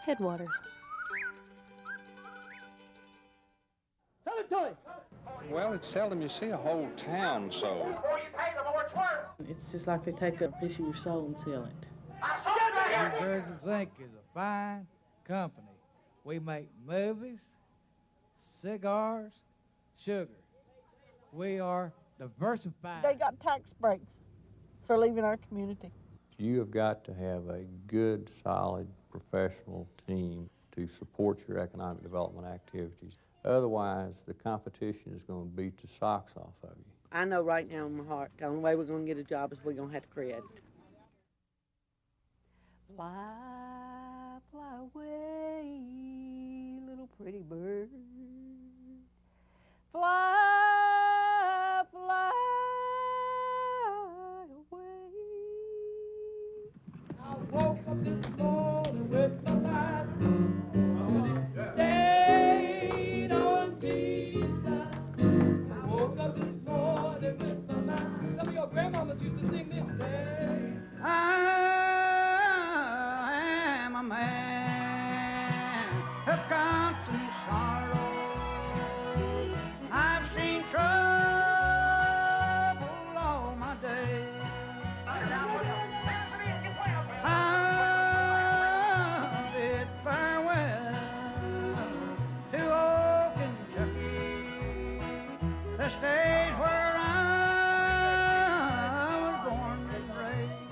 Headwaters. Sell it to him. Well, it's seldom you see a whole town sold. The more you pay, the more it's worth. It's just like they take a piece of your soul and sell it. I New Jersey Zinc is a fine company. We make movies, cigars, sugar. We are diversified. They got tax breaks for leaving our community. You have got to have a good, solid, professional team to support your economic development activities. Otherwise, the competition is going to beat the socks off of you. I know right now in my heart, the only way we're going to get a job is we're going to have to create it. Fly, fly away, little pretty bird. Fly, fly away. I woke up this morning with my mind stayed on Jesus. I woke up this morning with my mind. Some of your grandmamas used to sing this day. I am a man of constant sorrow. I've seen trouble all my days. I bid farewell to old Kentucky, the state where I was born and raised.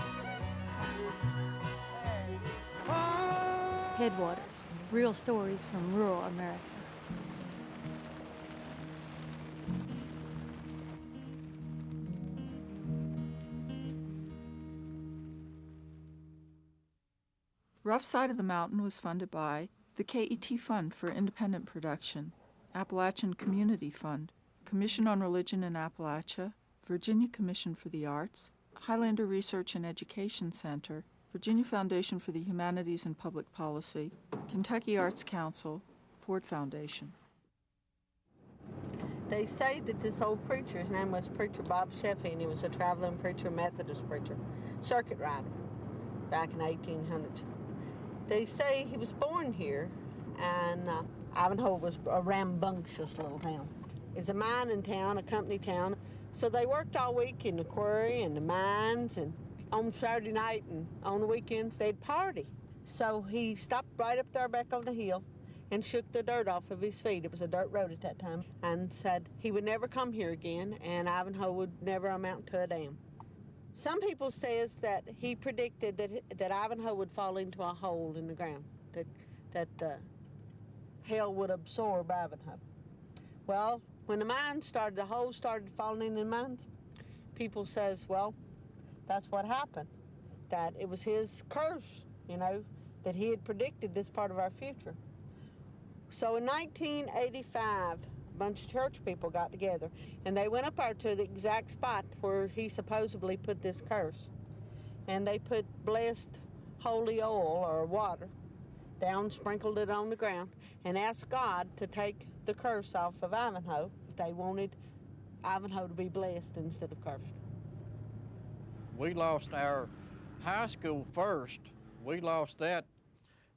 Headwaters. Real stories from rural America. Rough Side of the Mountain was funded by the KET Fund for Independent Production, Appalachian Community Fund, Commission on Religion in Appalachia, Virginia Commission for the Arts, Highlander Research and Education Center, Virginia Foundation for the Humanities and Public Policy, Kentucky Arts Council, Ford Foundation. They say that this old preacher, his name was Preacher Bob Sheffey, and he was a traveling preacher, Methodist preacher, circuit rider, back in 1800s. They say he was born here, and Ivanhoe was a rambunctious little town. It's a mining town, a company town, so they worked all week in the quarry and the mines, and on Saturday night and on the weekends they'd party. So he stopped right up there back on the hill and shook the dirt off of his feet. It was a dirt road at that time, and said he would never come here again, and Ivanhoe would never amount to a damn. Some people says that he predicted that Ivanhoe would fall into a hole in the ground, that hell would absorb Ivanhoe. Well, when the mines started, the holes started falling in the mines, people says, well, that's what happened, that it was his curse, you know, that he had predicted this part of our future. So in 1985, a bunch of church people got together, and they went up there to the exact spot where he supposedly put this curse. And they put blessed holy oil or water down, sprinkled it on the ground, and asked God to take the curse off of Ivanhoe if they wanted Ivanhoe to be blessed instead of cursed. We lost our high school first. We lost that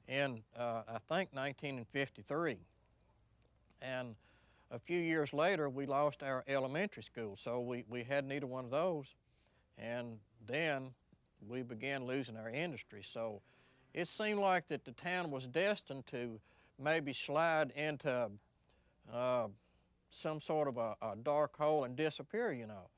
in, I think, 1953. And a few years later, we lost our elementary school, so we had neither one of those. And then we began losing our industry. So it seemed like that the town was destined to maybe slide into some sort of a dark hole and disappear, you know.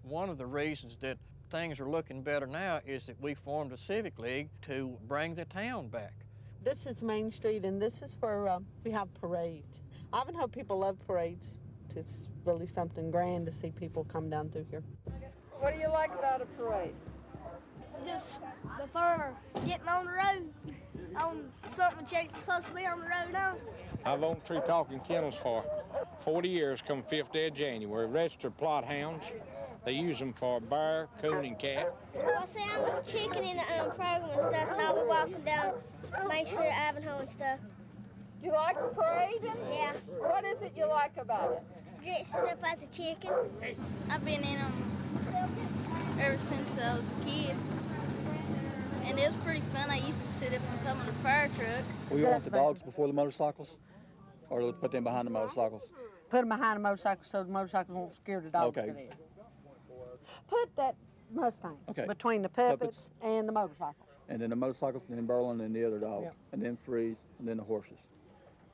One of the reasons that things are looking better now is that we formed a civic league to bring the town back. This is Main Street, and this is where we have parades. Ivanhoe people love parades. It's really something grand to see people come down through here. What do you like about a parade? Just the fun of getting on the road, on something Jake's supposed to be on the road on. I've owned 3 talking kennels for 40 years, come 5th day of January. Registered plot hounds. They use them for bear, coon, and cat. Well, see, I'm a chicken in the program and stuff, and I'll be walking down Main Street, Ivanhoe and stuff. Do you like the parade? Yeah. What is it you like about it? Dressing up as a chicken. I've been in them ever since I was a kid. and it was pretty fun. I used to sit up on top of the fire truck. We want the dogs before the motorcycles, or put them behind the motorcycles? Put them behind the motorcycle so the motorcycle won't scare the dogs to death. Put that Mustang between the puppets and the motorcycle. And then the motorcycles, and then Berlin, and the other dog, and then Freeze, and then the horses.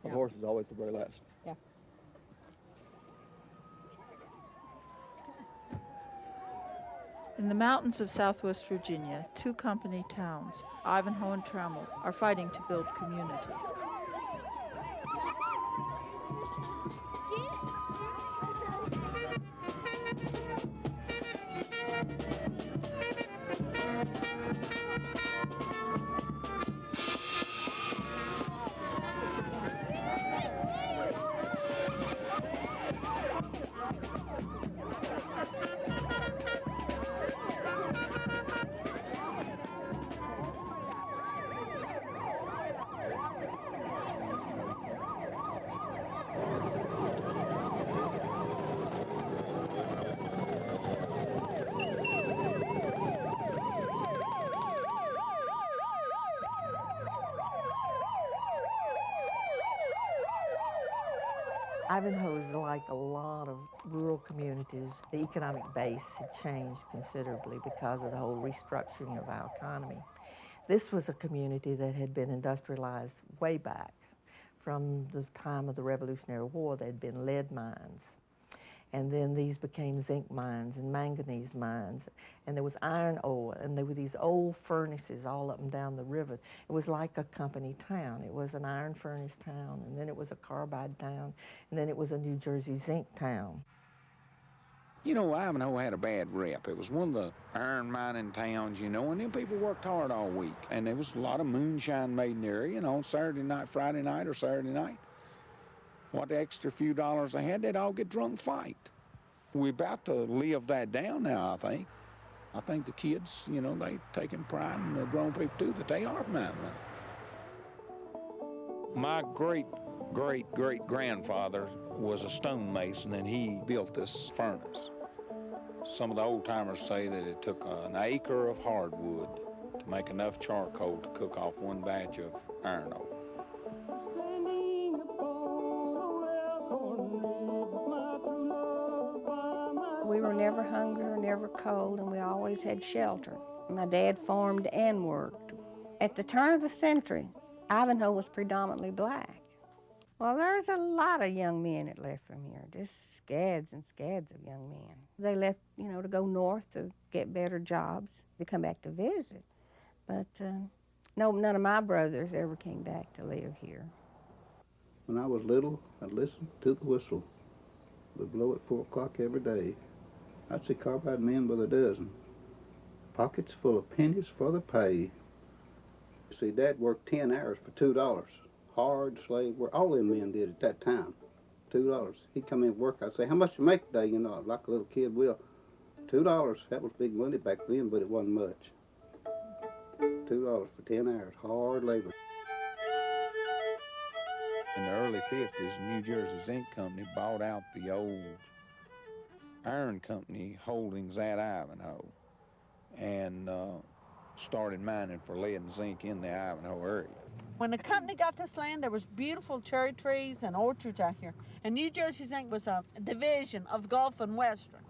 The horse is always the very last. Yeah. In the mountains of southwest Virginia, two company towns, Ivanhoe and Trammel, are fighting to build community. Ivanhoe is like a lot of rural communities. The economic base had changed considerably because of the whole restructuring of our economy. This was a community that had been industrialized way back. From the time of the Revolutionary War, there had been lead mines. And then these became zinc mines and manganese mines. And there was iron ore, and there were these old furnaces all up and down the river. It was like a company town. It was an iron furnace town, and then it was a carbide town, and then it was a New Jersey zinc town. You know, Ivanhoe had a bad rep. It was one of the iron mining towns, you know, and then people worked hard all week. And there was a lot of moonshine made in the area, you know, Saturday night, Friday night, or Saturday night. What the extra few dollars they had, they'd all get drunk and fight. We're about to live that down now, I think. I think the kids, you know, they taking pride in the grown people too, that they are from Ivanhoe. My great-great-great-grandfather was a stonemason, and he built this furnace. Some of the old-timers say that it took an acre of hardwood to make enough charcoal to cook off one batch of iron ore. We were never hungry or never cold, and we always had shelter. My dad farmed and worked. At the turn of the century, Ivanhoe was predominantly black. Well, there's a lot of young men that left from here, just scads and scads of young men. They left, you know, to go north to get better jobs. They come back to visit. But no, none of my brothers ever came back to live here. When I was little, I'd listen to the whistle. It would blow at 4 o'clock every day. I'd see carbide men by the dozen, pockets full of pennies for the pay. See, Dad worked 10 hours for $2. Hard slave work. All them men did at that time. $2. He'd come in and work. I'd say, how much you make today? You know, like a little kid will. $2. That was big money back then, but it wasn't much. $2 for 10 hours. Hard labor. In the early 50s, New Jersey Zinc Company bought out the old iron company holdings at Ivanhoe and started mining for lead and zinc in the Ivanhoe area. When the company got this land, there was beautiful cherry trees and orchards out here. And New Jersey Zinc was a division of Gulf and Western.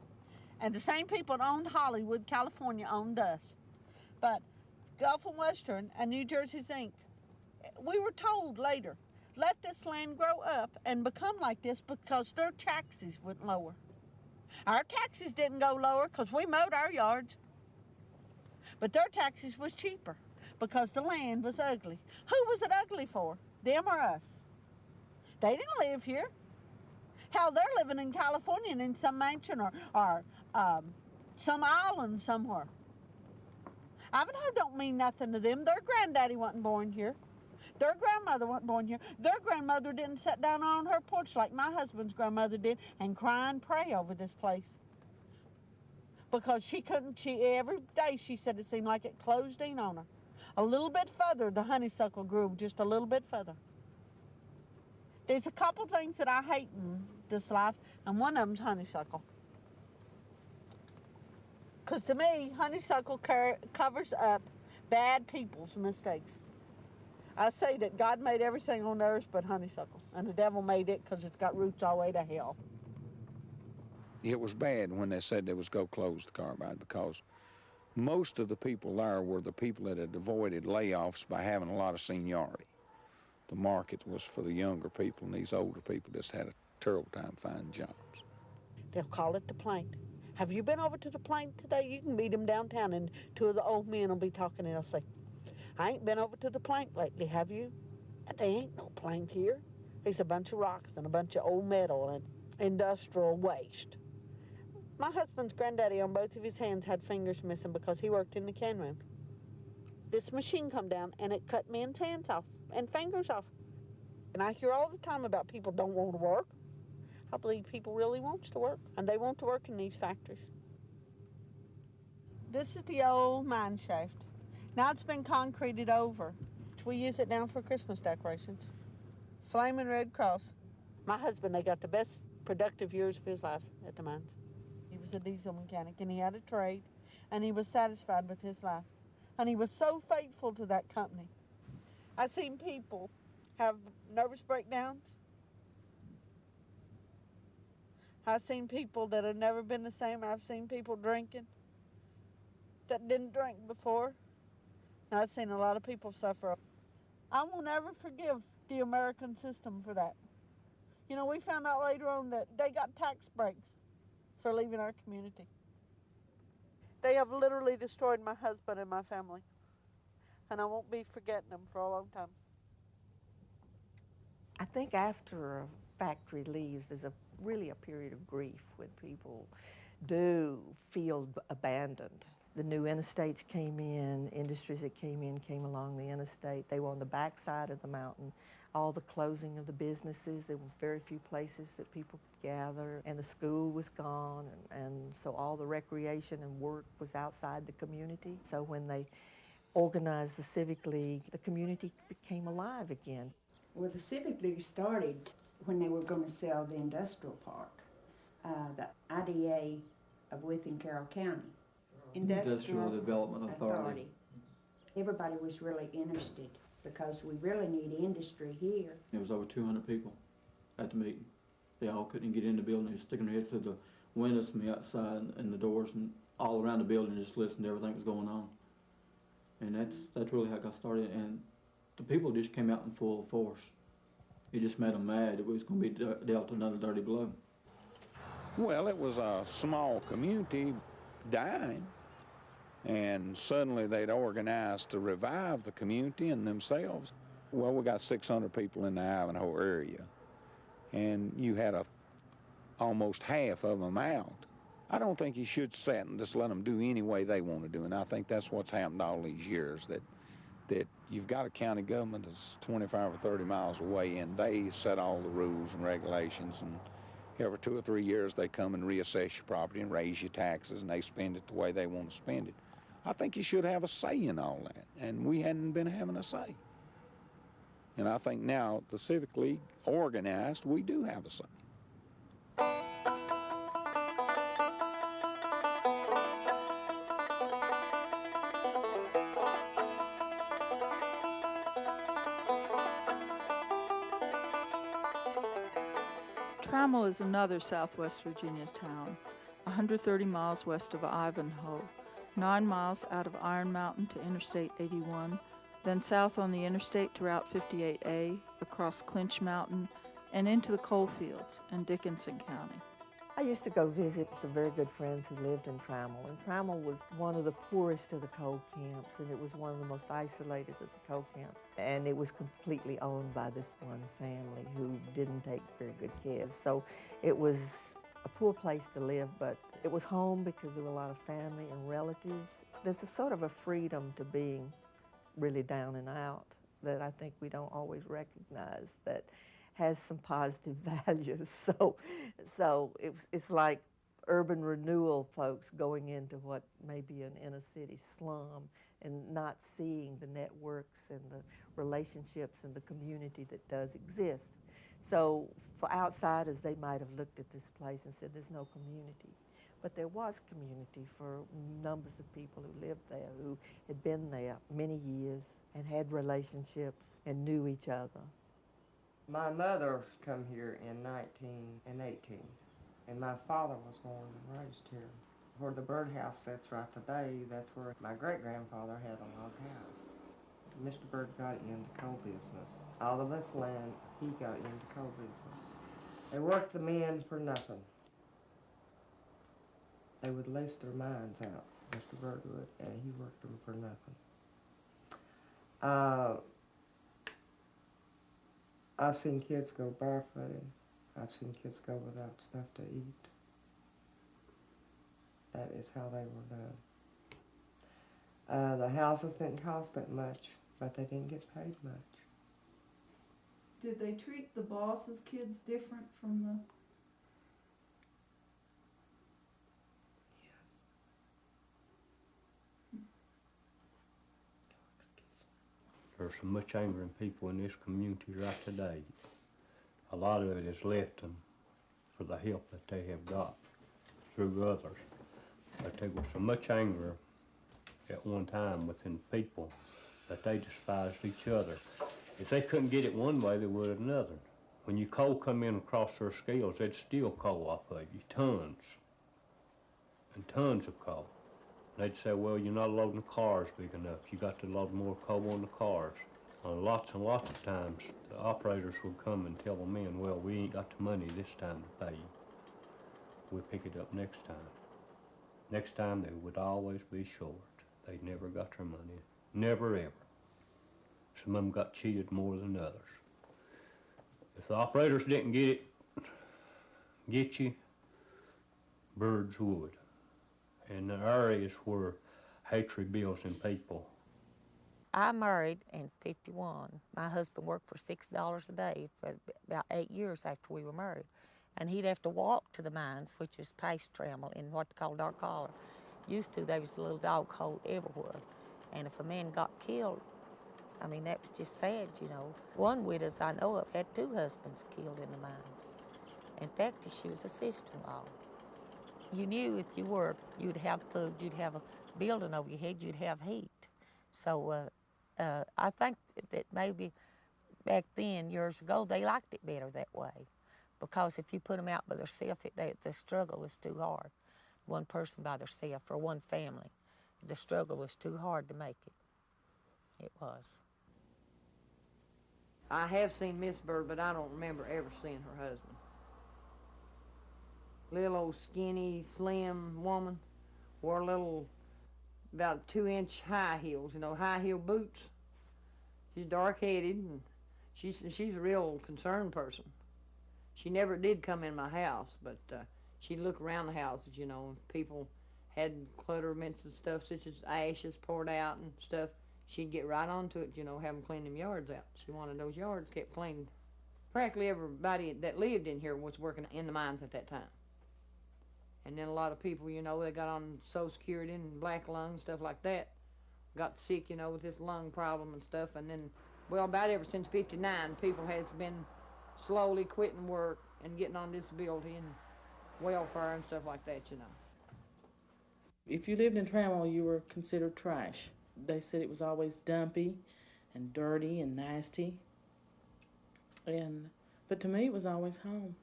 And the same people that owned Hollywood, California, owned us. But Gulf and Western and New Jersey Zinc, we were told later, let this land grow up and become like this because their taxes went lower. Our taxes didn't go lower because we mowed our yards. But their taxes was cheaper because the land was ugly. Who was it ugly for? Them or us? They didn't live here. Hell, they're living in California and in some mansion or some island somewhere. Ivanhoe don't mean nothing to them. Their granddaddy wasn't born here. Their grandmother wasn't born here. Their grandmother didn't sit down on her porch like my husband's grandmother did and cry and pray over this place. Because every day she said it seemed like it closed in on her. A little bit further, the honeysuckle grew just a little bit further. There's a couple things that I hate in this life, and one of them's honeysuckle. Because to me, honeysuckle covers up bad people's mistakes. I say that God made everything on earth but honeysuckle, and the devil made it because it's got roots all the way to hell. It was bad when they said they was go close the carbide, because most of the people there were the people that had avoided layoffs by having a lot of seniority. The market was for the younger people, and these older people just had a terrible time finding jobs. They'll call it the plank. Have you been over to the plank today? You can meet them downtown, and two of the old men will be talking, and they'll say, I ain't been over to the plank lately, have you? And they ain't no plank here. It's a bunch of rocks and a bunch of old metal and industrial waste. My husband's granddaddy on both of his hands had fingers missing because he worked in the can room. This machine come down and it cut men's hands off and fingers off. And I hear all the time about people don't want to work. I believe people really wants to work, and they want to work in these factories. This is the old mine shaft. Now it's been concreted over. We use it now for Christmas decorations. Flaming Red Cross. My husband, they got the best productive years of his life at the mines. He was a diesel mechanic, and he had a trade, and he was satisfied with his life. And he was so faithful to that company. I've seen people have nervous breakdowns. I've seen people that have never been the same. I've seen people drinking that didn't drink before. And I've seen a lot of people suffer. I won't ever forgive the American system for that. You know, we found out later on that they got tax breaks for leaving our community. They have literally destroyed my husband and my family. And I won't be forgetting them for a long time. I think after a factory leaves, there's really a period of grief when people do feel abandoned. The new interstates came in, industries that came along the interstate. They were on the backside of the mountain. All the closing of the businesses, there were very few places that people could gather, and the school was gone, and so all the recreation and work was outside the community. So when they organized the Civic League, the community became alive again. Well, the Civic League started when they were going to sell the industrial park, the IDA of Within Carroll County. Industrial Development Authority. Everybody was really interested because we really need industry here. There was over 200 people at the meeting. They all couldn't get in the building. They were sticking their heads through the windows from the outside and the doors and all around the building, just listening to everything that was going on. And that's really how it got started. And the people just came out in full force. It just made them mad that we was going to be dealt another dirty blow. Well, it was a small community dying, and suddenly they'd organized to revive the community and themselves. Well, we got 600 people in the Ivanhoe area, and you had almost half of them out. I don't think you should sit and just let them do any way they want to do, and I think that's what's happened all these years, that you've got a county government that's 25 or 30 miles away, and they set all the rules and regulations, and every 2 or 3 years they come and reassess your property and raise your taxes, and they spend it the way they want to spend it. I think you should have a say in all that, and we hadn't been having a say. And I think now the Civic League organized, we do have a say. Trammel is another southwest Virginia town, 130 miles west of Ivanhoe, 9 miles out of Iron Mountain to Interstate 81, then south on the interstate to Route 58A, across Clinch Mountain, and into the coal fields in Dickinson County. I used to go visit some very good friends who lived in Trammel, and Trammel was one of the poorest of the coal camps, and it was one of the most isolated of the coal camps. And it was completely owned by this one family who didn't take very good care. So it was a poor place to live, but it was home because there were a lot of family and relatives. There's a sort of a freedom to being really down and out that I think we don't always recognize, that has some positive values. So it's like urban renewal folks going into what may be an inner city slum and not seeing the networks and the relationships and the community that does exist. So for outsiders, they might have looked at this place and said, there's no community. But there was community for numbers of people who lived there, who had been there many years and had relationships and knew each other. My mother come here in 1918, and my father was born and raised here. Where the birdhouse sits right today, that's where my great-grandfather had a log house. Mr. Bird got into coal business. All of this land, he got into coal business. They worked the men for nothing. They would lease their mines out, Mr. Bird would, and he worked them for nothing. I've seen kids go barefooted. I've seen kids go without stuff to eat. That is how they were done. The houses didn't cost that much, but they didn't get paid much. Did they treat the boss's kids different from the... There's so much anger in people in this community right today. A lot of it is left them for the help that they have got through others. But there was so much anger at one time within people that they despised each other. If they couldn't get it one way, they would another. When your coal come in across their scales, they'd steal coal off of you, tons and tons of coal. They'd say, well, you're not loading the cars big enough. You got to load more coal on the cars. Lots and lots of times, the operators would come and tell the men, well, we ain't got the money this time to pay you. We'll pick it up next time. Next time, they would always be short. They never got their money. Never, ever. Some of them got cheated more than others. If the operators didn't get you, birds would. And there are areas where hatred builds in people. I married in '51. My husband worked for $6 a day for about 8 years after we were married. And he'd have to walk to the mines, which is past Trammel, in what they call Dark Collar. Used to, there was a little dog hole everywhere. And if a man got killed, I mean, that was just sad, you know. One widow I know of had 2 husbands killed in the mines. In fact, she was a sister-in-law. You knew if you worked, you'd have food, you'd have a building over your head, you'd have heat. So I think that maybe back then, years ago, they liked it better that way. Because if you put them out by themselves, the struggle was too hard. One person by themselves or one family. The struggle was too hard to make it. It was. I have seen Miss Bird, but I don't remember ever seeing her husband. Little old skinny, slim woman, wore little, about 2-inch high heels, you know, high heel boots. She's dark-headed, and she's a real concerned person. She never did come in my house, but she'd look around the houses, you know, and people had clutterments and stuff, such as ashes poured out and stuff. She'd get right onto it, you know, have them clean them yards out. She wanted those yards kept clean. Practically everybody that lived in here was working in the mines at that time. And then a lot of people, you know, they got on Social Security and black lung, stuff like that. Got sick, you know, with this lung problem and stuff. And then, well, about ever since '59, people has been slowly quitting work and getting on disability and welfare and stuff like that, you know. If you lived in Trammel, you were considered trash. They said it was always dumpy and dirty and nasty. But to me, it was always home.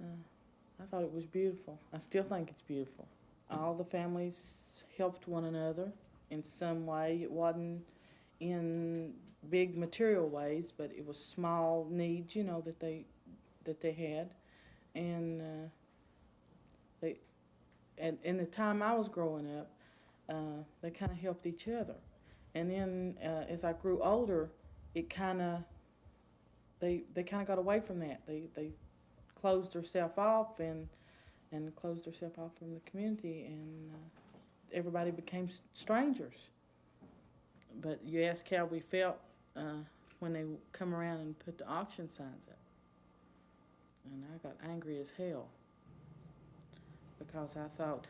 I thought it was beautiful. I still think it's beautiful. All the families helped one another in some way. It wasn't in big material ways, but it was small needs, you know, that they had. And in the time I was growing up, they kind of helped each other. And then as I grew older, it kind of, they kind of got away from that. They closed themselves off and closed themselves off from the community, and everybody became strangers. But you ask how we felt when they come around and put the auction signs up. And I got angry as hell because I thought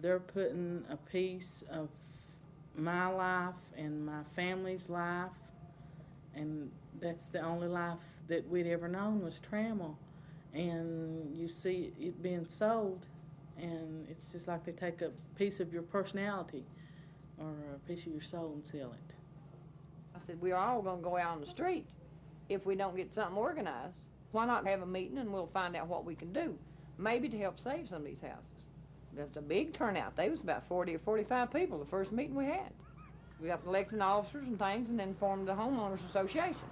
they're putting a piece of my life and my family's life, and that's the only life that we'd ever known was Trammel. And you see it being sold and it's just like they take a piece of your personality or a piece of your soul and sell it. I said, we're all gonna go out on the street if we don't get something organized. Why not have a meeting and we'll find out what we can do, maybe to help save some of these houses. There's a big turnout. There was about 40 or 45 people the first meeting we had. We got the elected officers and things and then formed the homeowners association.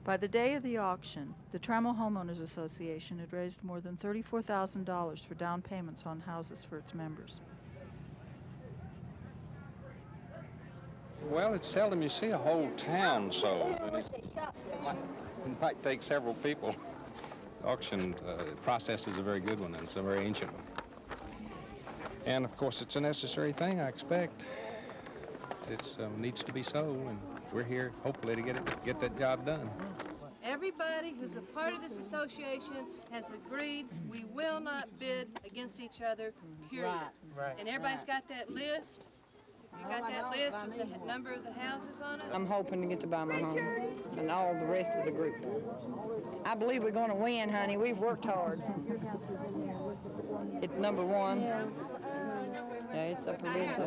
By the day of the auction, the Trammel Homeowners Association had raised more than $34,000 for down payments on houses for its members. Well, it's seldom you see a whole town sold. And it in fact takes several people. The auction process is a very good one, and it's a very ancient one. And of course, it's a necessary thing, I expect. It needs to be sold, and we're here hopefully to get that job done. Everybody who's a part of this association has agreed we will not bid against each other, period. Right. And everybody's got that list. You got that list with the number of the houses on it? I'm hoping to get to buy my home and all the rest of the group. I believe we're gonna win, honey. We've worked hard. It's number one. Yeah, it's up for bid too.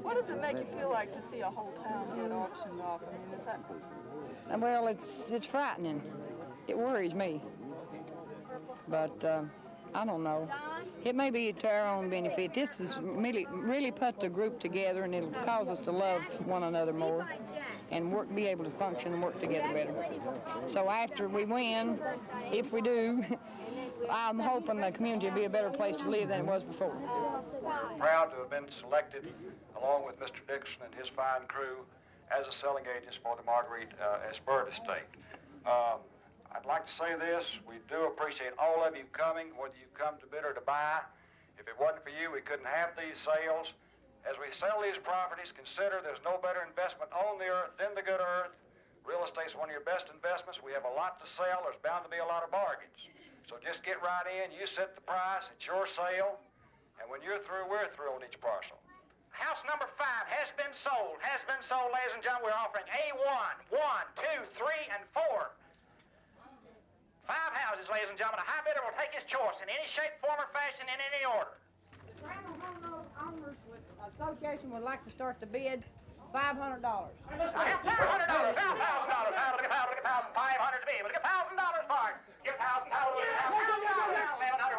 What does it make you feel like to see a whole town get auctioned off? I mean, is that... Well, it's frightening. It worries me. But I don't know. It may be to our own benefit. This is really put the group together, and it'll cause us to love one another more and be able to function and work together better. So after we win, if we do, I'm hoping the community will be a better place to live than it was before. Proud to have been selected, along with Mr. Dixon and his fine crew, as the selling agents for the Marguerite Espert estate. I'd like to say this, we do appreciate all of you coming, whether you come to bid or to buy. If it wasn't for you, we couldn't have these sales. As we sell these properties, consider there's no better investment on the earth than the good earth. Real estate's one of your best investments. We have a lot to sell. There's bound to be a lot of bargains. So just get right in, you set the price, it's your sale, and when you're through, we're through on each parcel. House number 5 has been sold, ladies and gentlemen. We're offering A1, 1, 2, 3, and 4. 5 houses, ladies and gentlemen. A high bidder will take his choice in any shape, form, or fashion, in any order. The Trammel Homeowners Association would like to start the bid $500. I have $500, $1,000. Look at $1,500 to be. Look at $1,000 for it. Give $1,000. $1,100. $11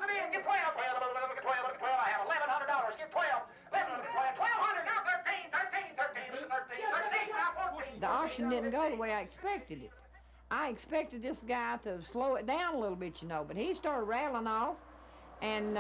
to be. Give 12. 12. I have $1,100. Give 12. 11. 1200. Now 13. Now 14. The auction didn't go the way I expected it. I expected this guy to slow it down a little bit, you know, but he started rattling off, and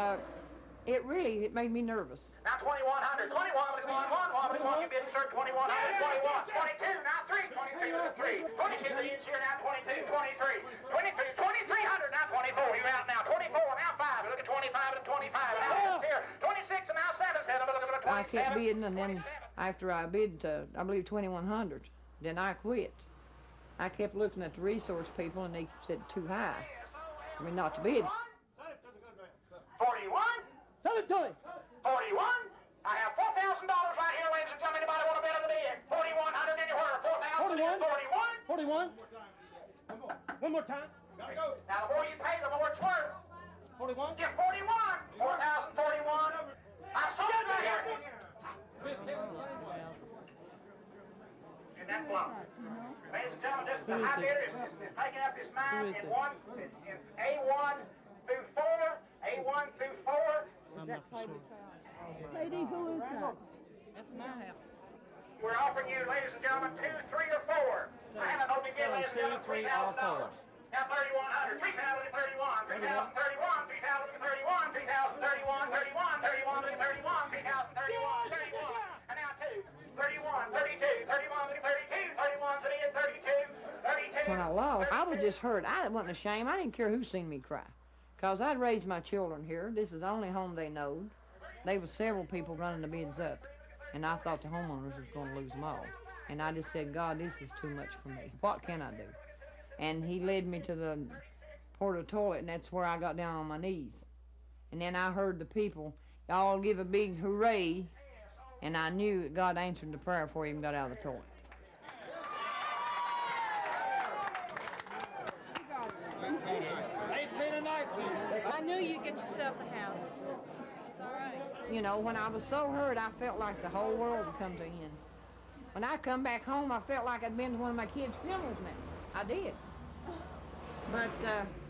it made me nervous. Now 2100, 21, 1, you bid, sir, 2100, 21, 22, now 3, 23, 22 the inch here, now 22, 23, 2300, now 24, you're out now, 24, now 5, look at 25 and 25, now 6 here, 26 and now 7, look at 27. I kept bidding, and then after I bid, I believe 2100, then I quit. I kept looking at the resource people, and they said too high for me not to bid. 41. Sell it to him. 41. I have $4,000 right here, ladies and gentlemen. Anybody want to bid on the bid? 4,100 anywhere. 4,000. 41. 41. One more time. Gotta go. Now the more you pay, the more it's worth. 41. Give 41. 4,041. I sold it right here. And that block. Ladies and gentlemen, this is the high bidder. Is taking up his mind in one. It's A1 through 4. A1 through 4. I'm not for sure. Lady, who is that? That's my house. We're offering you, ladies and gentlemen, 2, 3, or 4. I have an open bid, ladies and gentlemen, $3,000. Now 3,100, 3,031, 3,031, 3,031, 3,031, 31, 31, 31, 3,031, 31, and now 2, 31, 32, 31, 32, 31, to the end, 32, 32. When I lost, I was just hurt. I wasn't ashamed. I didn't care who seen me cry, because I'd raised my children here. This is the only home they knowed. There was several people running the bids up, and I thought the homeowners was going to lose them all. And I just said, God, this is too much for me. What can I do? And he led me to the porta toilet, and that's where I got down on my knees. And then I heard the people all give a big hooray, and I knew that God answered the prayer before he even got out of the toilet. 18 and 19. I knew you you get yourself a house. It's all right. You know, when I was so hurt, I felt like the whole world had come to an end. When I come back home, I felt like I'd been to one of my kids' funerals now. I did. But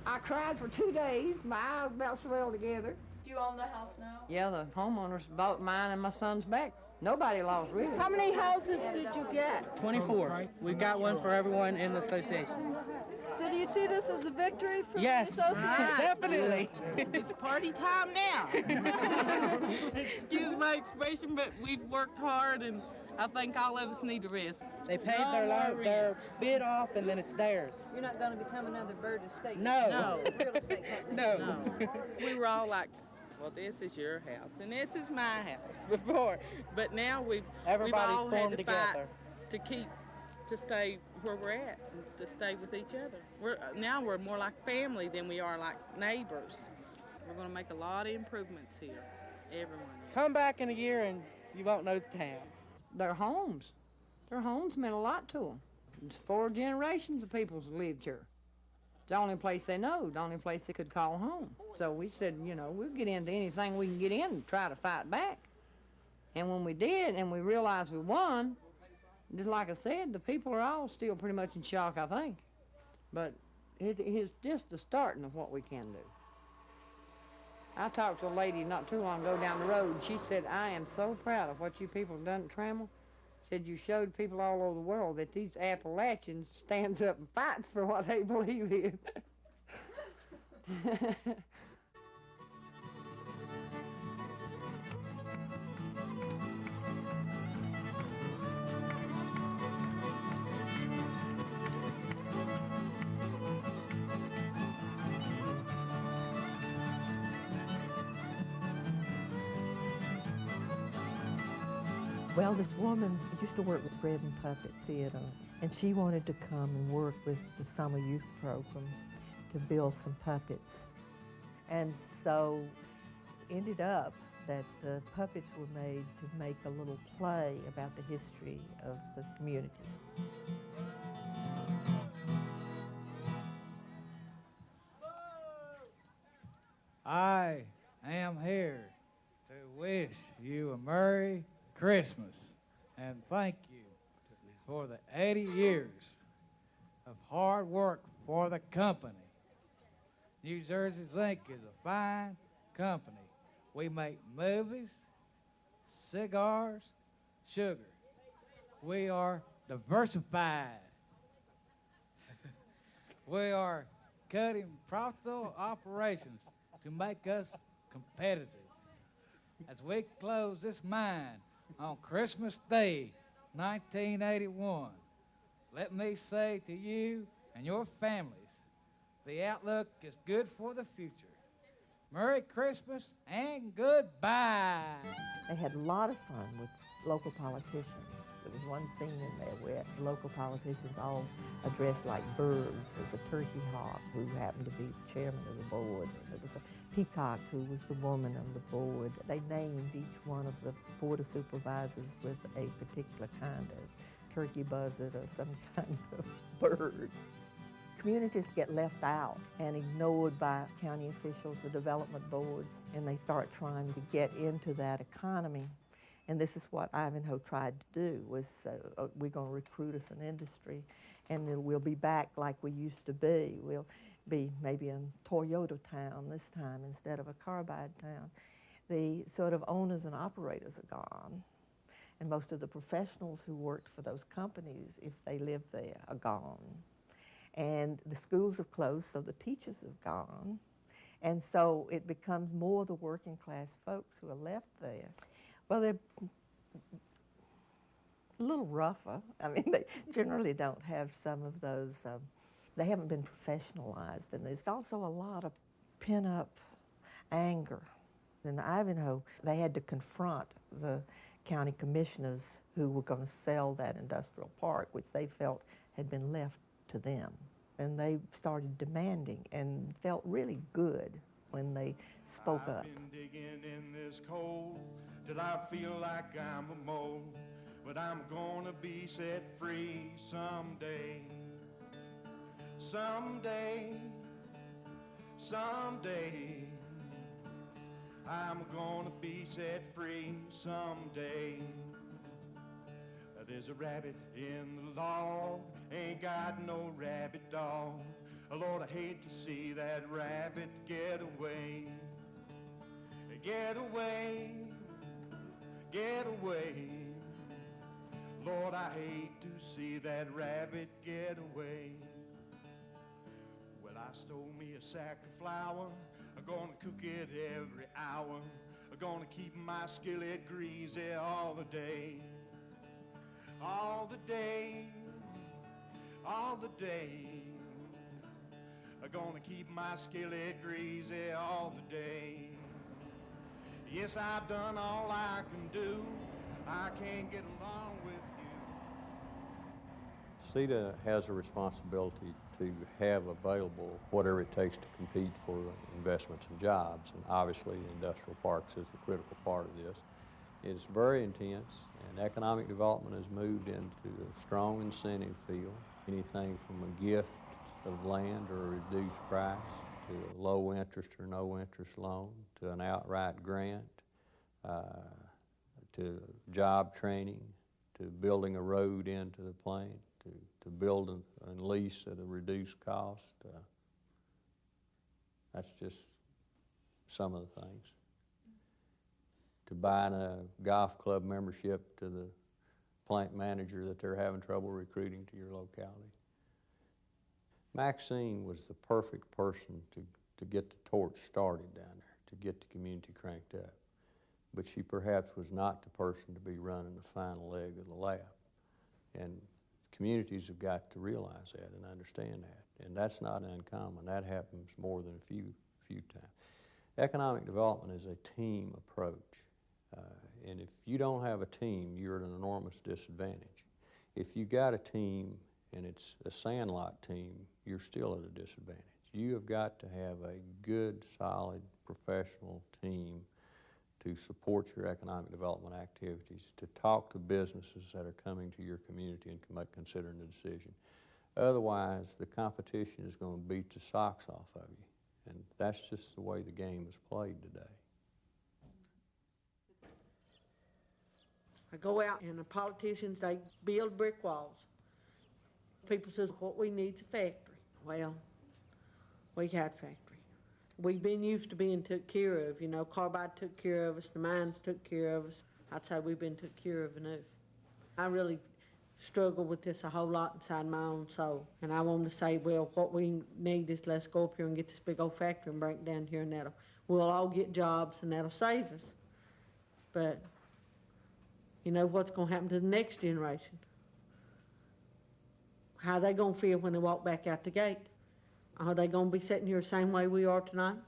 I cried for 2 days. My eyes about swelled together. Do you own the house now? Yeah, the homeowners bought mine and my son's back. Nobody lost, really. How many houses did you get? 24. We got one for everyone in the association. So do you see this as a victory for Yes, the association? definitely. It's party time now. Excuse my expression, but we've worked hard, and I think all of us need to rest. They paid their bid off, and then it's theirs. You're not going to become another Bird Estate. No. Real estate company. No. We were all like, well, this is your house, and this is my house before. But now we've all had to fight to stay where we're at, and to stay with each other. Now we're more like family than we are like neighbors. We're going to make a lot of improvements here, everyone is. Come back in a year and you won't know the town. Their homes. Their homes meant a lot to them. It's 4 generations of people's lived here. It's the only place they know, the only place they could call home. So we said, you know, we'll get into anything we can get in and try to fight back. And when we did, and we realized we won, just like I said, the people are all still pretty much in shock, I think. But it is just the starting of what we can do. I talked to a lady not too long ago down the road, and she said, I am so proud of what you people have done at Trammel. Said you showed people all over the world that these Appalachians stands up and fights for what they believe in. Well, this woman used to work with Bread and Puppet Theater, and she wanted to come and work with the summer youth program to build some puppets. And so ended up that the puppets were made to make a little play about the history of the community. I am here to wish you a Merry Christmas and thank you for the 80 years of hard work for the company. New Jersey Zinc is a fine company. We make movies, cigars, sugar. We are diversified. We are cutting profitable operations to make us competitive. As we close this mine on Christmas Day, 1981, let me say to you and your families, the outlook is good for the future. Merry Christmas and goodbye. They had a lot of fun with local politicians. There was one scene in there where local politicians all addressed like birds. There's a turkey hawk who happened to be the chairman of the board. There was a peacock who was the woman on the board. They named each one of the board of supervisors with a particular kind of turkey buzzard or some kind of bird. Communities get left out and ignored by county officials, the development boards, and they start trying to get into that economy. And this is what Ivanhoe tried to do, was we're going to recruit us an industry, and then we'll be back like we used to be. We'll be maybe a Toyota town this time instead of a carbide town. The sort of owners and operators are gone, and most of the professionals who worked for those companies, if they lived there, are gone. And the schools have closed, so the teachers have gone. And so it becomes more the working class folks who are left there. Well, they're a little rougher. I mean, they generally don't have some of those, they haven't been professionalized. And there's also a lot of pent-up anger. In Ivanhoe, they had to confront the county commissioners who were going to sell that industrial park, which they felt had been left to them. And they started demanding and felt really good when they spoke up. I've been digging in this coal till I feel like I'm a mole, but I'm gonna be set free someday. Someday, someday. I'm gonna be set free someday. There's a rabbit in the log, ain't got no rabbit dog. Lord, I hate to see that rabbit get away. Get away, get away. Lord, I hate to see that rabbit get away. Well, I stole me a sack of flour. I'm gonna cook it every hour. I'm gonna keep my skillet greasy all the day. All the day, all the day. I'm gonna keep my skillet greasy all the day. Yes, I've done all I can do. I can't get along with you. CETA has a responsibility to have available whatever it takes to compete for investments and jobs, and obviously industrial parks is a critical part of this. It's very intense, and economic development has moved into a strong incentive field. Anything from a gift of land or a reduced price to a low interest or no interest loan to an outright grant to job training to building a road into the plant to build and lease at a reduced cost. That's just some of the things. To buying a golf club membership to the plant manager that they're having trouble recruiting to your locality. Maxine was the perfect person to get the torch started down there, to get the community cranked up. But she perhaps was not the person to be running the final leg of the lap. And communities have got to realize that and understand that. And that's not uncommon. That happens more than a few times. Economic development is a team approach. And if you don't have a team, you're at an enormous disadvantage. If you got a team and it's a sandlot team, you're still at a disadvantage. You have got to have a good, solid, professional team to support your economic development activities, to talk to businesses that are coming to your community and considering a decision. Otherwise, the competition is going to beat the socks off of you. And that's just the way the game is played today. I go out and the politicians, they build brick walls. People says, what we need is a factory. Well, we had factory. We've been used to being took care of. You know, Carbide took care of us, the mines took care of us. I'd say we've been took care of enough. I really struggle with this a whole lot inside my own soul. And I want to say, well, what we need is let's go up here and get this big old factory and bring it down here, and we'll all get jobs and that'll save us. But you know what's going to happen to the next generation? How are they going to feel when they walk back out the gate? Are they going to be sitting here the same way we are tonight?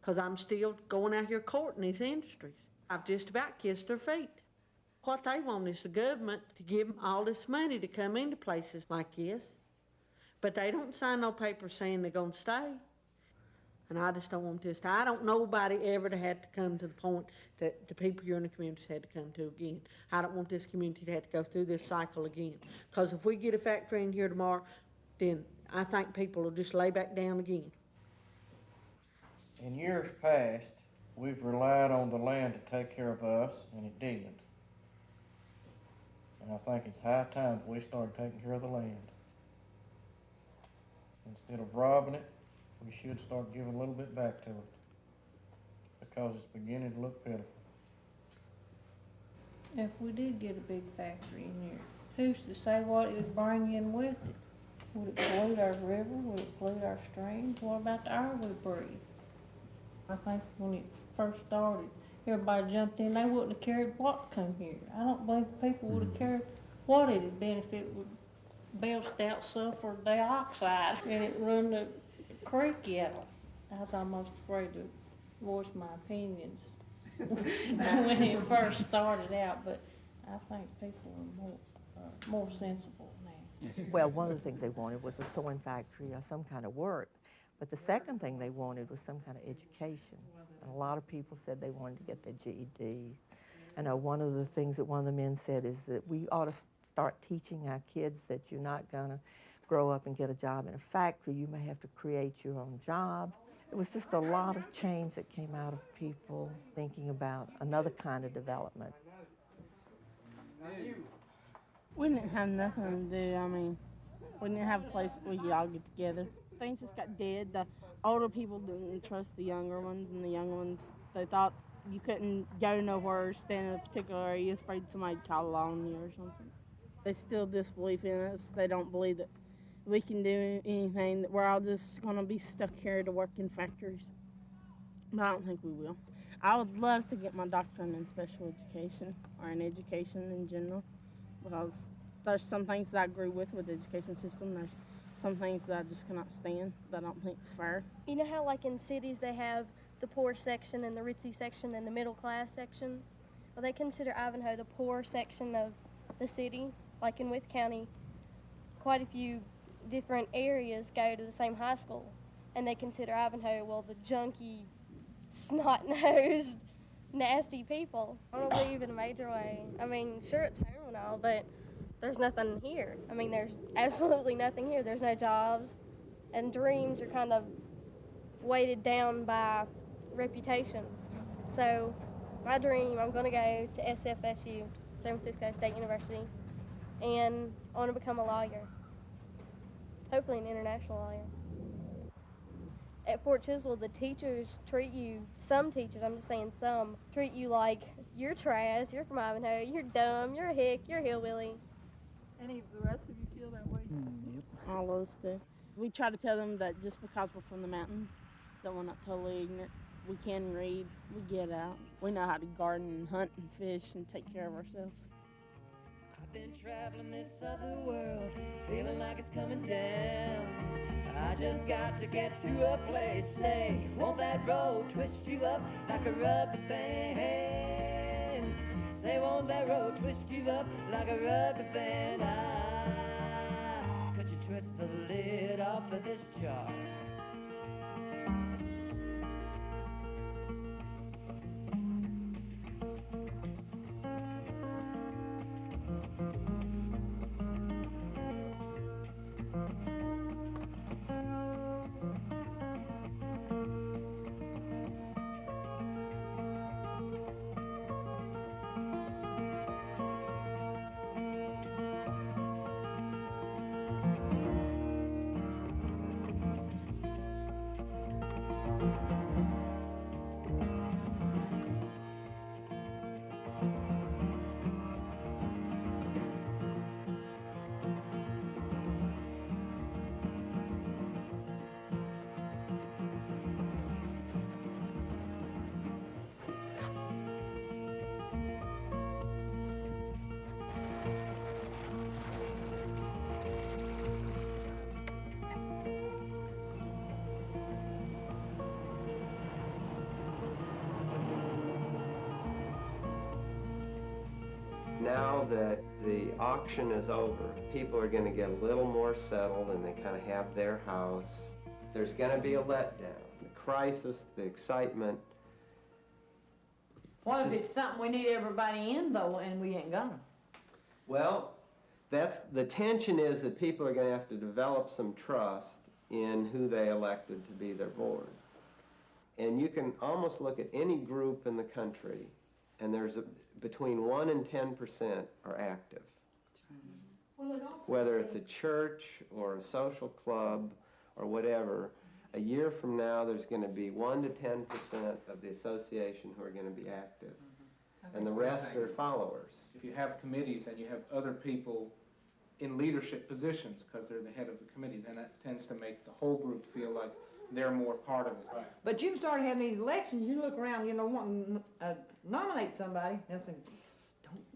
Because I'm still going out here courting these industries. I've just about kissed their feet. What they want is the government to give them all this money to come into places like this. But they don't sign no paper saying they're going to stay. And I just don't want this to. I don't know nobody ever to have to come to the point that the people here in the communities had to come to again. I don't want this community to have to go through this cycle again. Because if we get a factory in here tomorrow, then I think people will just lay back down again. In years past, we've relied on the land to take care of us, and it did. And I think it's high time we started taking care of the land. Instead of robbing it, we should start giving a little bit back to it, because it's beginning to look pitiful. If we did get a big factory in here, who's to say what it would bring in with it? Would it pollute our river? Would it pollute our streams? What about the air we breathe? I think when it first started, everybody jumped in. They wouldn't have cared what come here. I don't believe people would have cared what it had been if it would belched out sulfur dioxide and it run the creek yellow. I was almost afraid to voice my opinions when it first started out, but I think people are more sensible now. Well, one of the things they wanted was a sewing factory or some kind of work. But the second thing they wanted was some kind of education. And a lot of people said they wanted to get their GED. I know one of the things that one of the men said is that we ought to start teaching our kids that you're not going to grow up and get a job in a factory. You may have to create your own job. It was just a lot of change that came out of people thinking about another kind of development. We didn't have nothing to do. I mean, we didn't have a place where we all get together. Things just got dead. The older people didn't trust the younger ones, and the younger ones, they thought you couldn't go nowhere, stand in a particular area, afraid somebody'd call on you or something. They still disbelieve in us. They don't believe that we can do anything, that we're all just going to be stuck here to work in factories. But I don't think we will. I would love to get my doctorate in special education or in education in general, because there's some things that I agree with the education system. There's some things that I just cannot stand, that I don't think is fair. You know how like in cities they have the poor section and the ritzy section and the middle class section? Well, they consider Ivanhoe the poor section of the city. Like in Wythe County, quite a few different areas go to the same high school, and they consider Ivanhoe, well, the junky, snot-nosed, nasty people. I don't believe in a major way. I mean, sure, it's home and all, but there's nothing here. I mean, there's absolutely nothing here. There's no jobs, and dreams are kind of weighted down by reputation. So my dream, I'm going to go to SFSU, San Francisco State University, and I want to become a lawyer, hopefully an international lawyer. At Fort Chiswell, the teachers treat you, some teachers, I'm just saying some, treat you like you're trash, you're from Ivanhoe, you're dumb, you're a hick, you're a hillbilly. Any of the rest of you feel that way? All those do. We try to tell them that just because we're from the mountains, that we're not totally ignorant. We can read, we get out. We know how to garden and hunt and fish and take care of ourselves. I've been traveling this other world, feeling like it's coming down. I just got to get to a place, say, won't that road twist you up like a rubber band? Say, won't that road twist you up like a rubber band? Could you twist the lid off of this jar? Now that the auction is over, people are going to get a little more settled and they kind of have their house. There's going to be a letdown, the crisis, the excitement. What if it's something we need everybody in, though, and we ain't gonna? Well, that's the tension, is that people are going to have to develop some trust in who they elected to be their board. And you can almost look at any group in the country, and there's between 1% and 10% are active. Whether it's a church or a social club or whatever, a year from now there's going to be 1% to 10% of the association who are going to be active. And the rest are followers. If you have committees and you have other people in leadership positions because they're the head of the committee, then that tends to make the whole group feel like they're more part of it. Right. But you start having these elections, you look around, you know, wanting to nominate somebody, and think,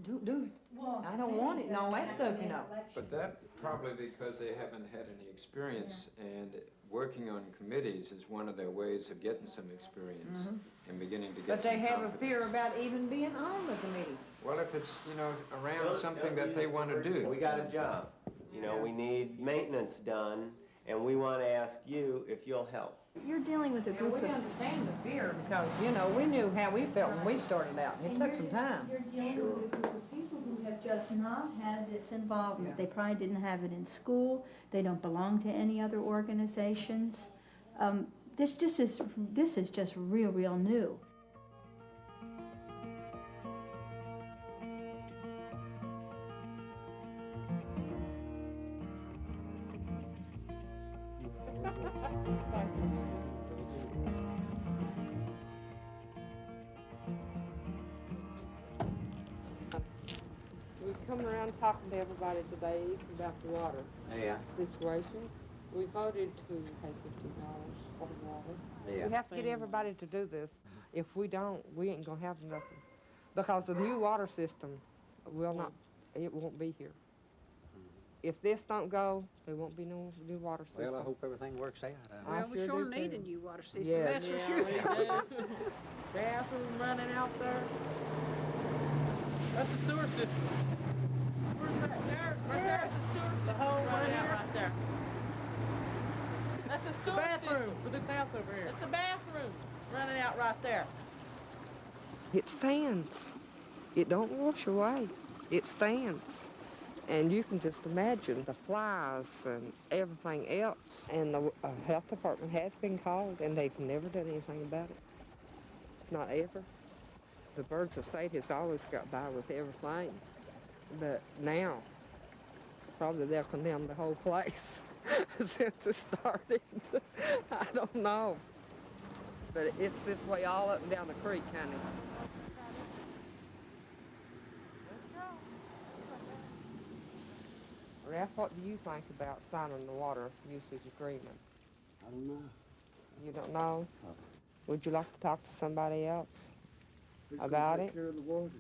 don't do it. Well, I don't want it, and all that stuff, you know. But that probably because they haven't had any experience, and working on committees is one of their ways of getting some experience and beginning to get But some they have confidence. a fear about even being on the committee. Well, if it's, you know, around something that they want to do. We got a job. You know, we need maintenance done, and we want to ask you if you'll help. You're dealing with a group We of... understand the fear because, you know, we knew how we felt when we started out. It took some time. You're dealing with a group of people who have just not had this involvement. Yeah. They probably didn't have it in school. They don't belong to any other organizations. This is just real new. We come around talking to everybody today about the water situation. We voted to pay $50 for the water. We have to get everybody to do this. If we don't, we ain't gonna have nothing. Because the new water system it won't be here. If this don't go, there won't be no new water system. Well, I hope everything works out. Well, we sure need a new water system, Yes. that's for sure. We do. Bathroom running out there. That's a sewer system. Where's that? Right there's a sewer system. The whole running right out here? right there. That's a sewer bathroom system. for this house over here. It's a bathroom running out right there. It stands. It don't wash away. It stands. And you can just imagine the flies and everything else. And the health department has been called, and they've never done anything about it. Not ever. The Birds Estate has always got by with everything. But now, probably they'll condemn the whole place since it started. I don't know. But it's this way all up and down the creek, honey. Ralph, what do you think about signing the water usage agreement? I don't know. You don't know? Would you like to talk to somebody else Who's about gonna it? take care of the water?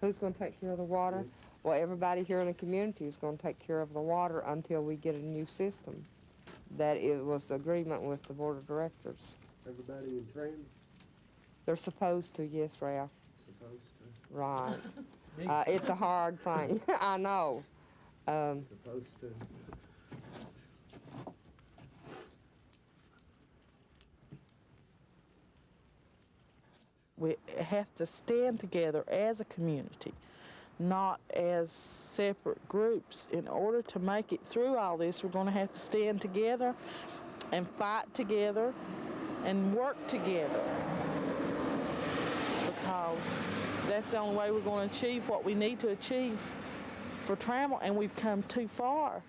Who's going to take care of the water? Well, everybody here in the community is going to take care of the water until we get a new system. That was the agreement with the board of directors. Everybody in Trammel? They're supposed to, yes, Ralph. Supposed to. Right. It's a hard thing. I know. Supposed to. We have to stand together as a community, not as separate groups. In order to make it through all this, we're going to have to stand together and fight together and work together, because that's the only way we're going to achieve what we need to achieve for Trammel, and we've come too far.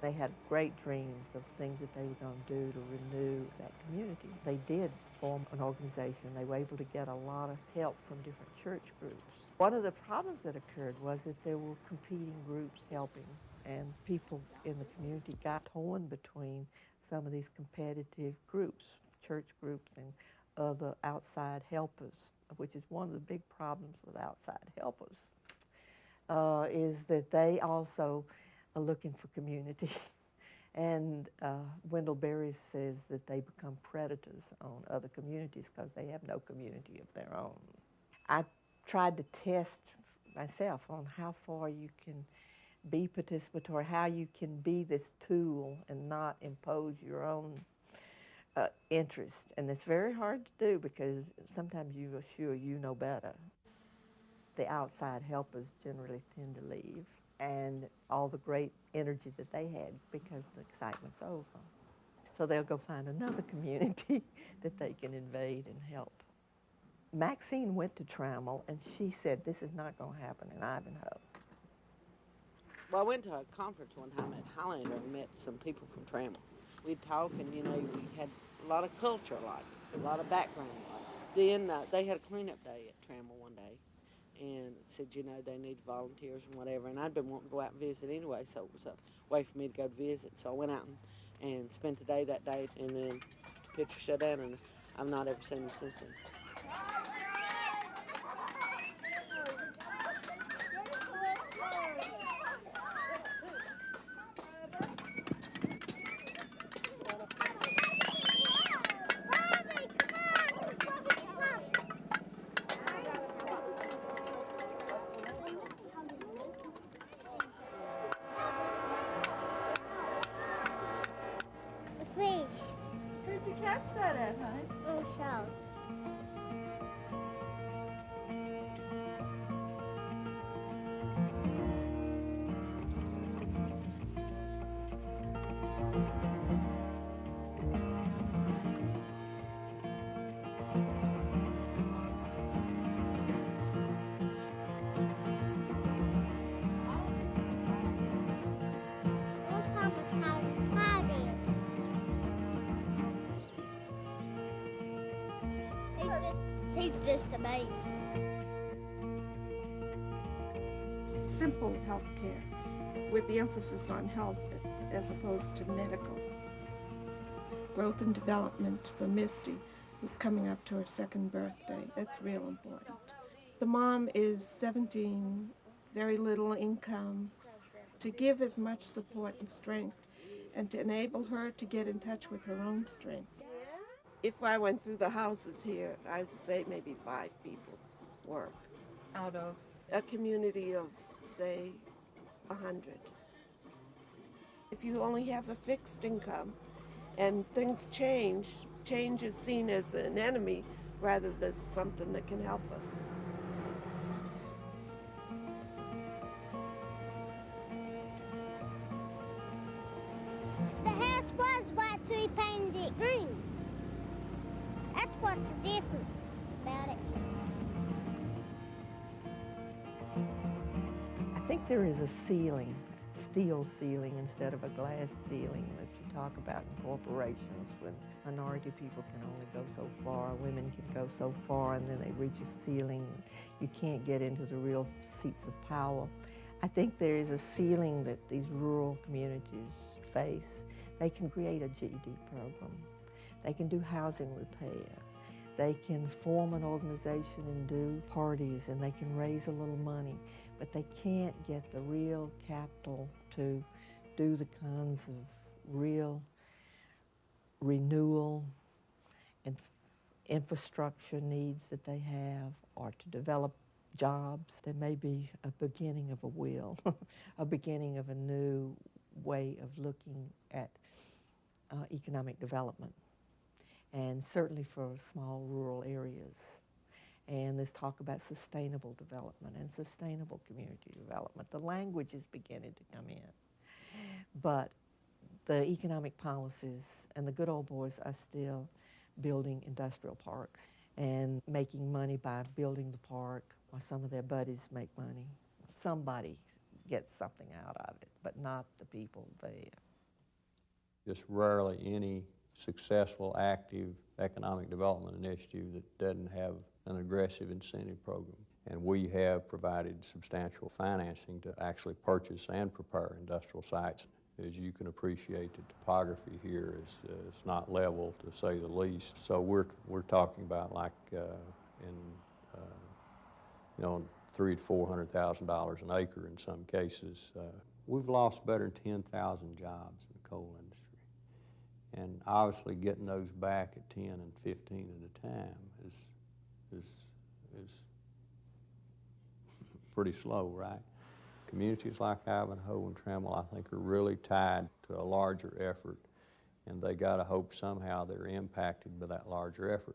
They had great dreams of things that they were going to do to renew that community. They did form an organization. They were able to get a lot of help from different church groups. One of the problems that occurred was that there were competing groups helping, and people in the community got torn between some of these competitive groups, church groups and other outside helpers, which is one of the big problems with outside helpers, is that they also are looking for community. And Wendell Berry says that they become predators on other communities because they have no community of their own. I tried to test myself on how far you can be participatory, how you can be this tool and not impose your own interest. And it's very hard to do because sometimes you assure you know better. The outside helpers generally tend to leave, and all the great energy that they had because the excitement's over. So they'll go find another community that they can invade and help. Maxine went to Trammel, and she said, this is not going to happen in Ivanhoe. Well, I went to a conference one time at Highlander and met some people from Trammel. We'd talk, and, you know, we had a lot of culture, like, a lot of background. Then they had a cleanup day at Trammel one day, and said, you know, they need volunteers and whatever. And I'd been wanting to go out and visit anyway, so it was a way for me to go to visit. So I went out and spent the day that day, and then the picture shut down, and I've not ever seen them since then. Where'd you catch that at, honey? Oh, shell. He's just a baby. Simple health care with the emphasis on health as opposed to medical. Growth and development for Misty, who's coming up to her 2nd birthday. That's real important. The mom is 17, very little income, to give as much support and strength and to enable her to get in touch with her own strengths. If I went through the houses here, I would say maybe 5 people work. Out of? A community of, say, 100. If you only have a fixed income and things change, change is seen as an enemy rather than something that can help us. The house was white till he painted it green. That's what's different about it. I think there is a ceiling, steel ceiling instead of a glass ceiling that you talk about in corporations when minority people can only go so far, women can go so far, and then they reach a ceiling. You can't get into the real seats of power. I think there is a ceiling that these rural communities face. They can create a GED program. They can do housing repair. They can form an organization and do parties, and they can raise a little money, but they can't get the real capital to do the kinds of real renewal and infrastructure needs that they have, or to develop jobs. There may be a beginning of a will, a beginning of a new way of looking at economic development, and certainly for small rural areas. And there's talk about sustainable development and sustainable community development. The language is beginning to come in. But the economic policies and the good old boys are still building industrial parks and making money by building the park, or some of their buddies make money. Somebody gets something out of it, but not the people there. Just rarely any successful, active economic development initiative that doesn't have an aggressive incentive program. And we have provided substantial financing to actually purchase and prepare industrial sites. As you can appreciate, the topography here is not level, to say the least. So we're talking about like $300,000 to $400,000 an acre in some cases. We've lost better than 10,000 jobs in the coal industry. And obviously getting those back at 10 and 15 at a time is pretty slow, right? Communities like Ivanhoe and Trammel, I think, are really tied to a larger effort, and they got to hope somehow they're impacted by that larger effort.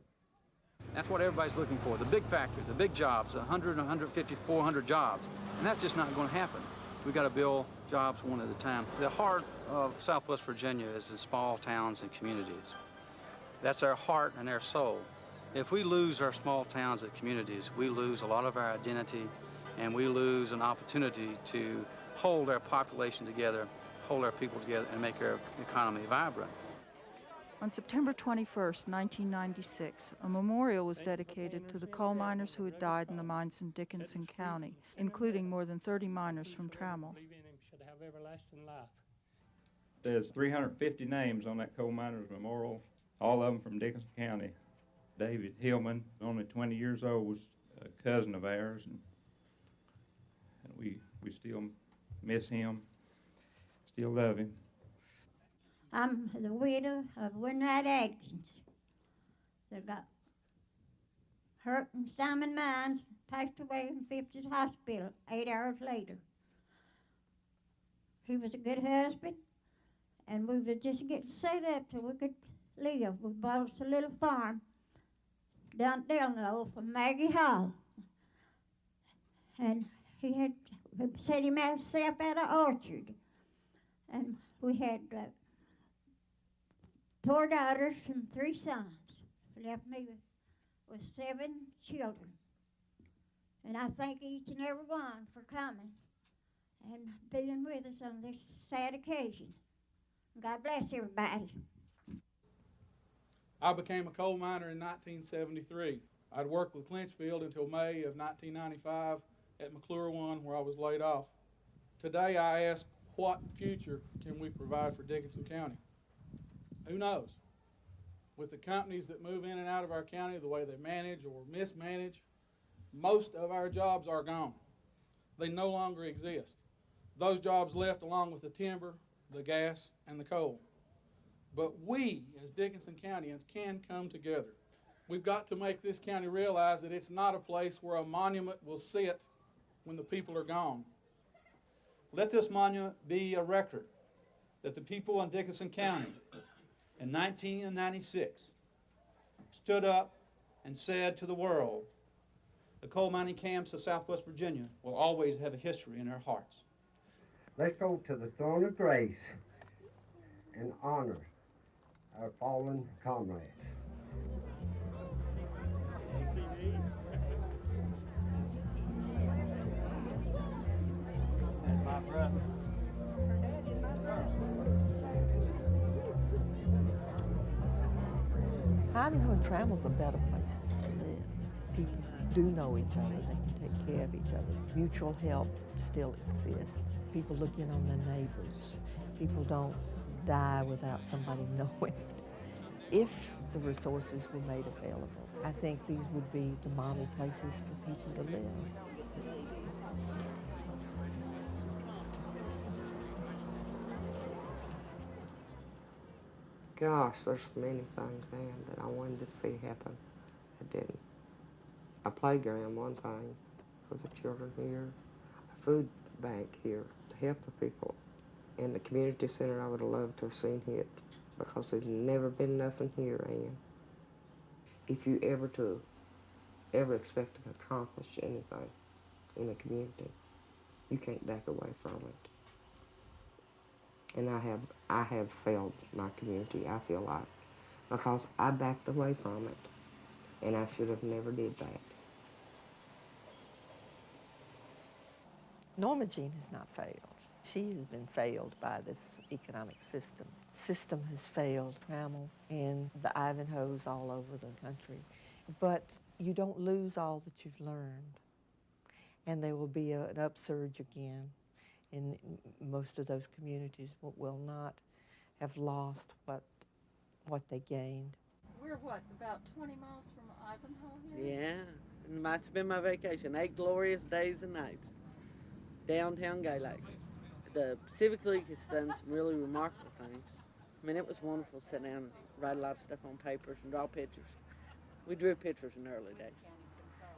That's what everybody's looking for, the big factory, the big jobs, 100, 150, 400 jobs, and that's just not going to happen. We've got to build jobs one at a time. The heart of Southwest Virginia is the small towns and communities. That's our heart and our soul. If we lose our small towns and communities, we lose a lot of our identity, and we lose an opportunity to hold our population together, hold our people together, and make our economy vibrant. On September 21st, 1996, a memorial was dedicated to the coal miners who had died in the mines in Dickinson County, including more than 30 miners from Trammel. Should have everlasting life. There's 350 names on that coal miners memorial, all of them from Dickinson County. David Hillman, only 20 years old, was a cousin of ours, and we still miss him, still love him. I'm the widow of Winright Atkins. They got hurt in Stammen Mines, passed away in 50's hospital 8 hours later. He was a good husband, and we were just getting set up so we could live. We bought us a little farm down Delano from Maggie Hall. And he had set him himself out of orchard. And we had 4 daughters and 3 sons. Left me with 7 children. And I thank each and every one for coming and being with us on this sad occasion. God bless everybody. I became a coal miner in 1973. I'd worked with Clinchfield until May of 1995 at McClure One, where I was laid off. Today I ask, what future can we provide for Dickinson County? Who knows? With the companies that move in and out of our county, the way they manage or mismanage, most of our jobs are gone. They no longer exist. Those jobs left along with the timber, the gas, and the coal. But we, as Dickinson Countyans, can come together. We've got to make this county realize that it's not a place where a monument will sit when the people are gone. Let this monument be a record that the people in Dickinson County in 1996 stood up and said to the world, the coal mining camps of Southwest Virginia will always have a history in their hearts. Let's go to the throne of grace and honor our fallen comrades. That's my brother. Ivanhoe and Trammel's are better places to live. People do know each other. They can take care of each other. Mutual help still exists. People look in on their neighbors. People don't die without somebody knowing it. If the resources were made available, I think these would be the model places for people to live. Gosh, there's many things, Ann, that I wanted to see happen that didn't. A playground, one thing, for the children here. A food bank here to help the people. And the community center I would have loved to have seen hit, because there's never been nothing here, Ann. If you ever expect to accomplish anything in a community, you can't back away from it. And I have failed my community, I feel like, because I backed away from it, and I should have never did that. Norma Jean has not failed. She has been failed by this economic system. The system has failed Trammel and the Ivanhoes all over the country. But you don't lose all that you've learned. And there will be an upsurge again. And most of those communities will not have lost what they gained. We're what, about 20 miles from Ivanhoe here? Yeah, and I spend my vacation 8 glorious days and nights downtown Gay Lakes. The Civic League has done some really remarkable things. I mean, it was wonderful to sit down and write a lot of stuff on papers and draw pictures. We drew pictures in the early days,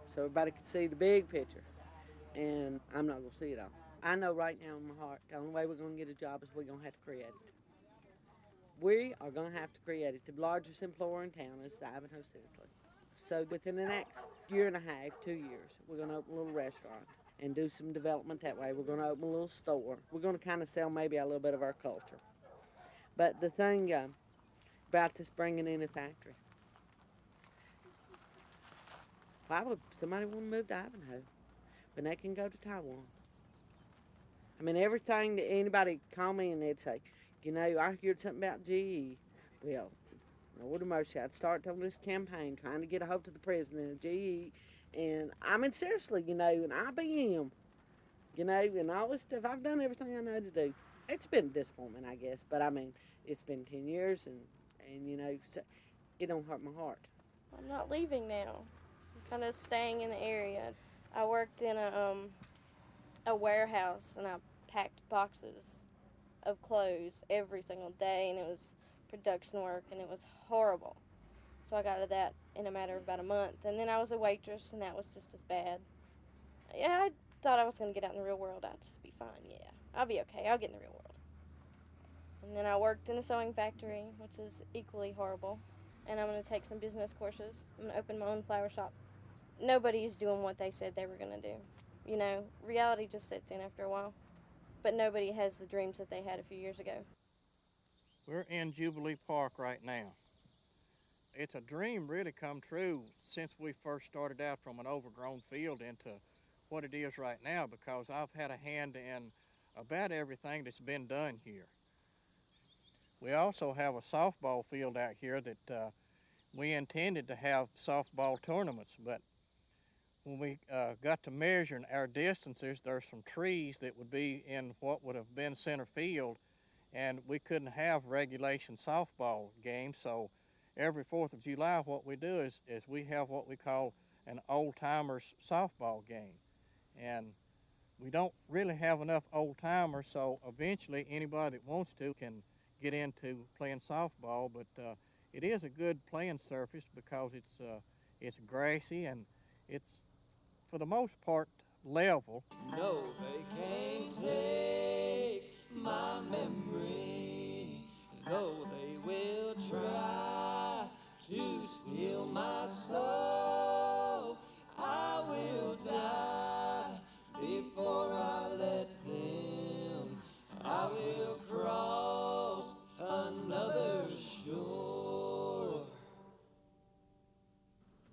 so everybody could see the big picture, and I'm not going to see it all. I know right now in my heart, the only way we're going to get a job is we're going to have to create it. We are going to have to create it. The largest employer in town is the Ivanhoe Civic League. So within the next year and a half, 2 years, we're going to open a little restaurant and do some development that way. We're going to open a little store. We're going to kind of sell maybe a little bit of our culture. But the thing about this bringing in a factory, why would somebody want to move to Ivanhoe when they can go to Taiwan? I mean, everything that anybody call me and they'd say, you know, I heard something about GE. Well, Lord of mercy, I'd start on this campaign trying to get a hold of the president of GE. And I mean, seriously, you know, and IBM, you know, and all this stuff. I've done everything I know to do. It's been a disappointment, I guess, but I mean, it's been 10 years and you know, so it don't hurt my heart. I'm not leaving now. I'm kind of staying in the area. I worked in a warehouse and I packed boxes of clothes every single day, and it was production work and it was horrible. So I got out of that in a matter of about a month. And then I was a waitress, and that was just as bad. Yeah, I thought I was going to get out in the real world. I'd just be fine. Yeah, I'll be okay. I'll get in the real world. And then I worked in a sewing factory, which is equally horrible. And I'm going to take some business courses. I'm going to open my own flower shop. Nobody's doing what they said they were going to do. You know, reality just sets in after a while. But nobody has the dreams that they had a few years ago. We're in Jubilee Park right now. It's a dream really come true since we first started out from an overgrown field into what it is right now, because I've had a hand in about everything that's been done here. We also have a softball field out here that we intended to have softball tournaments, but when we got to measuring our distances, there's some trees that would be in what would have been center field, and we couldn't have regulation softball games. So every 4th of July, what we do is we have what we call an old-timers softball game. And we don't really have enough old-timers, so eventually anybody that wants to can get into playing softball, but it is a good playing surface because it's grassy and it's, for the most part, level. No, they can't take my memory, though they will try to steal my soul. I will die before I let them. I will cross another shore.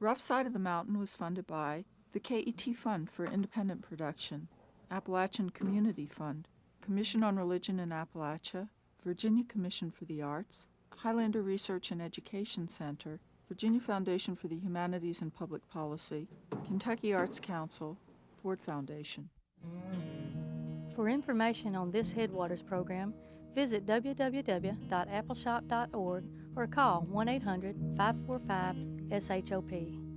Rough Side of the Mountain was funded by the KET Fund for Independent Production, Appalachian Community Fund, Commission on Religion in Appalachia, Virginia Commission for the Arts, Highlander Research and Education Center, Virginia Foundation for the Humanities and Public Policy, Kentucky Arts Council, Ford Foundation. For information on this Headwaters program, visit www.appleshop.org or call 1-800-545-SHOP.